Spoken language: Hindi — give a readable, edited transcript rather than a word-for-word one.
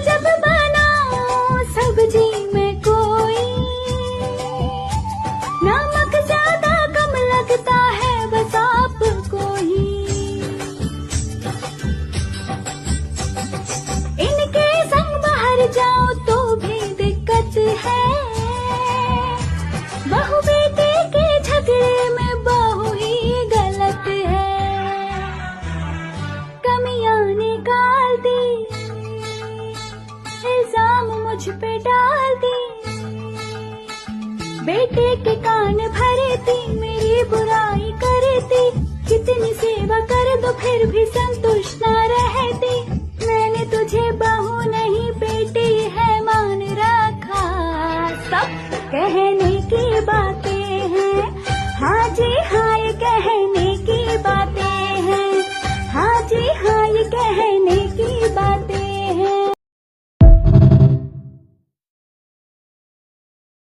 जब बनाऊं सब्जी में कोई, नमक ज्यादा कम लगता है बस आपको ही। इनके संग बाहर जाऊं तो भी दिक्कत है, बहू बेटे के झगड़े में बहू ही गलत है। कमियां निकाल दी, इल्जाम मुझ पे डाल दी, बेटे के कान भरे थी, मेरी बुराई करे थी। कितनी सेवा कर दो फिर भी संतुष्ट न रहती, मैंने तुझे बहू